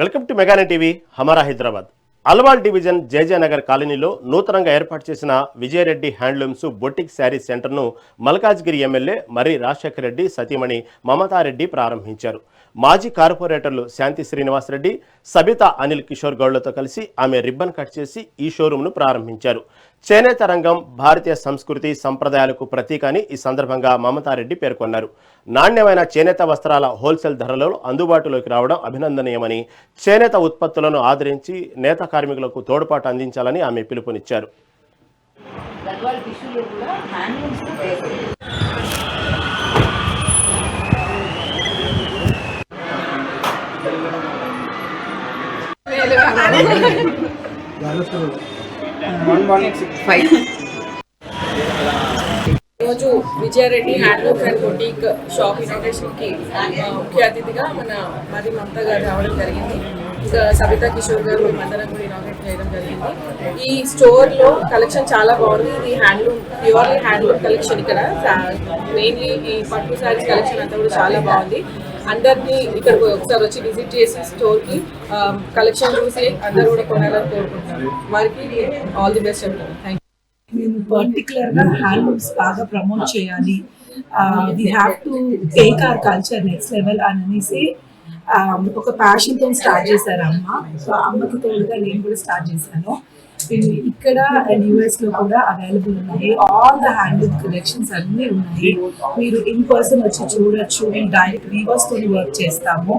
Welcome to మెగానే TV Hamara Hyderabad. Alwal division జేజేనగర్ కాలనీలో నూతనంగా ఏర్పాటు చేసిన విజయరెడ్డి హ్యాండ్లూమ్స్ బొటిక్ శారీ సెంటర్ను మల్కాజ్గిరి ఎమ్మెల్యే మర్రి రాజశేఖర రెడ్డి సతీమణి మమతారెడ్డి ప్రారంభించారు. మాజీ కార్పొరేటర్లు శాంతి శ్రీనివాసరెడ్డి, సబితా అనిల్ కిషోర్ గౌడ్లతో కలిసి ఆమె రిబ్బన్ కట్ చేసి ఈ షోరూమ్ను ప్రారంభించారు. చేనేత రంగం భారతీయ సంస్కృతి సంప్రదాయాలకు ప్రతీక అని ఈ సందర్భంగా మమతారెడ్డి పేర్కొన్నారు. నాణ్యమైన చేనేత వస్త్రాల హోల్సేల్ ధరలలో అందుబాటులోకి రావడం అభినందనీయమని, చేనేత ఉత్పత్తులను ఆదరించి నేత కార్మికులకు తోడ్పాటు అందించాలని ఆమె పిలుపునిచ్చారు. ఈరోజు Vijaya Reddy handlooms and boutique shop ఇనాగ్రేషన్కి ముఖ్య అతిథిగా మన మర్రి మమతా గారు రావడం జరిగింది. ఇంకా సబితా కిషోర్ గారు మందరం కూడా ఇనాగ్రేట్ చేయడం జరిగింది. ఈ స్టోర్లో కలెక్షన్ చాలా బాగుంది. ఇది హ్యాండ్లూమ్, ప్యూర్లీ హ్యాండ్లూమ్ కలెక్షన్. ఇక్కడ మెయిన్లీ ఈ పట్టు శారీస్ కలెక్షన్ అంతా కూడా చాలా బాగుంది. అందరినీ ఇక్కడికి ఒకసారి వచ్చి విజిట్ చేసి స్టోర్కి కలెక్షన్ చూసి అందరూ కూడా కొనాలని కోరుకుంటున్నాను. వారికి ఆల్ ది బెస్ట్ చెప్తాను. Thank you. మేము పర్టికులర్గా హ్యాండ్లూమ్స్ బాగా ప్రమోట్ చేయాలి, we have to take our culture next level అనేసి ఒక ప్యాషన్తో స్టార్ట్ చేశారు అమ్మ. సో అమ్మకి తోడుగా నేను కూడా స్టార్ట్ చేశాను. ఇక్కడ అండ్ యూఎస్లో కూడా అవైలబుల్ ఉన్నాయి. ఆల్ ద హ్యాండ్లూమ్ కలెక్షన్స్ అన్నీ ఉన్నాయి. మీరు ఇన్ పర్సన్ వచ్చి చూడొచ్చు. మేము డైరెక్ట్ వీవర్స్తో వర్క్ చేస్తాము.